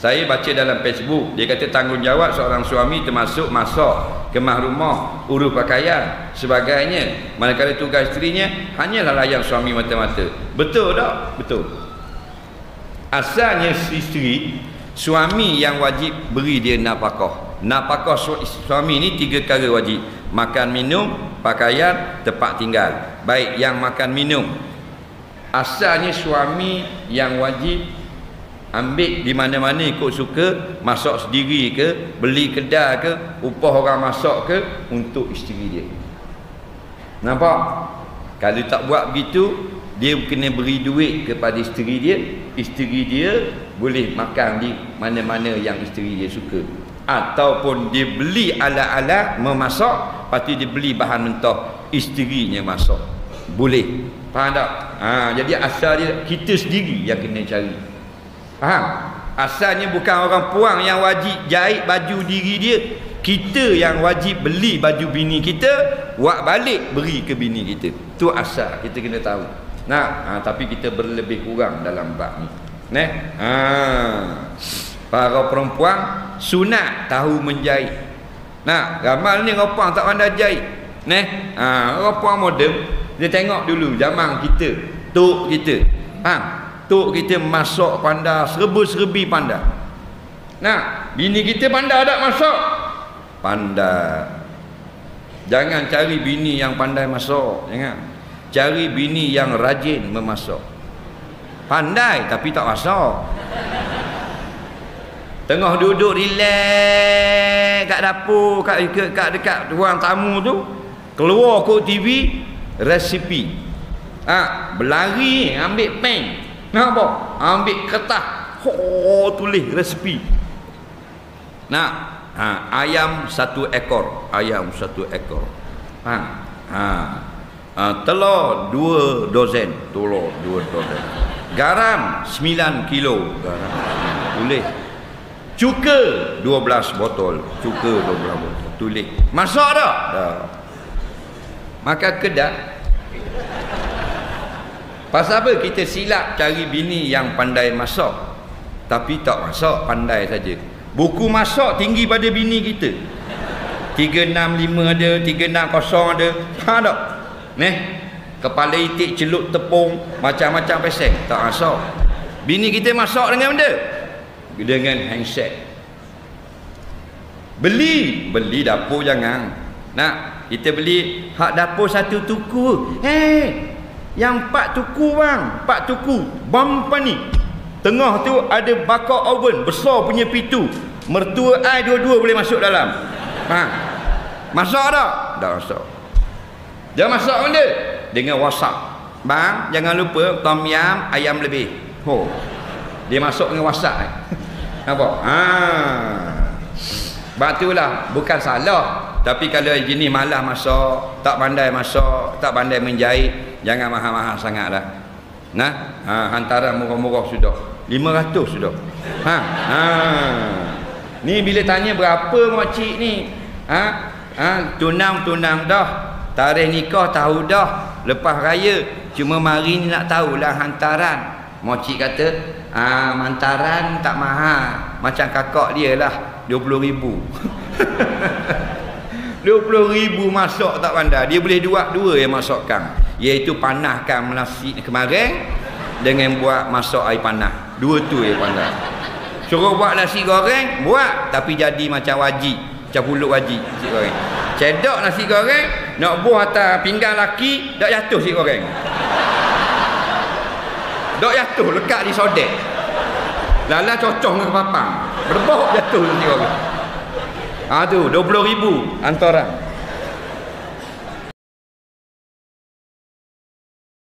Saya baca dalam Facebook, dia kata tanggungjawab seorang suami termasuk masak, kemah rumah, urus pakaian, sebagainya. Manakala tugas isterinya hanyalah layan suami mata-mata. Betul tak? Betul. Asalnya isteri, suami yang wajib beri dia nafkah. Nafkah suami ni 3 perkara wajib. Makan, minum, pakaian, tempat tinggal. Baik yang makan minum, asalnya suami yang wajib ambil di mana-mana ikut suka, masak sendiri ke, beli kedai ke, upah orang masak ke, untuk isteri dia. Nampak? Kalau tak buat begitu, dia kena beri duit kepada isteri dia. Isteri dia boleh makan di mana-mana yang isteri dia suka. Ataupun dia beli alat-alat memasak, lepas tu dia beli bahan mentah, isterinya masak. Boleh. Faham tak? Jadi asal dia kita sendiri yang kena cari. Faham? Asalnya bukan orang puang yang wajib jahit baju diri dia. Kita yang wajib beli baju bini kita, buat balik beri ke bini kita. Tu asal kita kena tahu. Tapi kita berlebih kurang dalam bab ni. Para perempuan sunat tahu menjahit. Ramal ni orang puang tak pandai jahit. Orang puang moden, dia tengok dulu zaman kita, tok kita. Tok kita masak pandai, serba-serbi pandai. Bini kita pandai tak masak? Pandai. Jangan cari bini yang pandai masak, jangan. Cari bini yang rajin memasak. Pandai tapi tak masak. Tengah duduk relax kat dapur, kat dekat ruang tamu tu, keluar kod TV, resipi. Berlari ambil pen. Nampak? Ambil kertas, tulis resipi. Ayam 1 ekor, ayam 1 ekor. Telur 2 dozen, telur 2 dozen. Garam 9 kilo, garam. Tulis. Cuka 12 botol, cuka 12 botol. Tulis. Masak tak? Dah. Makan kedai. Pasal apa kita silap cari bini yang pandai masak, tapi tak masak, pandai saja. Buku masak tinggi pada bini kita. 365 ada, 360 ada. Tak? Kepala itik celup tepung, macam-macam peseng, tak masak. Bini kita masak dengan benda? Dengan handset. Beli dapur jangan. Kita beli hak dapur 1 tuku. Yang 4 tuku bang, 4 tuku bampan ni. Tengah tu ada bakar oven besar punya pintu. Mertua ai dua-dua boleh masuk dalam. Masak tak? Tak masak. Jangan masak benda dengan WhatsApp. Bang, jangan lupa tom yam ayam lebih. Dia masuk dengan WhatsApp. Nampak? Batulah bukan salah. Tapi kalau jenis malas masak, tak pandai masak, tak pandai menjahit, jangan mahal-mahal sangatlah. Hantaran murah-murah sudah. 500 sudah. Ni bila tanya berapa makcik ni? Tunang dah. Tarikh nikah tahu dah. Lepas raya cuma mari ni nak tahulah hantaran. Makcik kata, hantaran tak mahal. Macam kakak dia lah, 20,000. 20,000 masak tak pandai. Dia boleh dua yang masakkan, iaitu panahkan nasi kemarin dengan buat masak air panas. Dua tu yang pandai. Suruh buat nasi goreng, buat tapi jadi macam wajib, macam pulut wajib nasi goreng. Cedok nasi goreng, nak buah atas pinggan laki, dak jatuh nasi goreng. Dak jatuh, lekat di sodek. Lala cocok dengan papang, berbau jatuh nasi goreng. Tu 20,000 hantaran.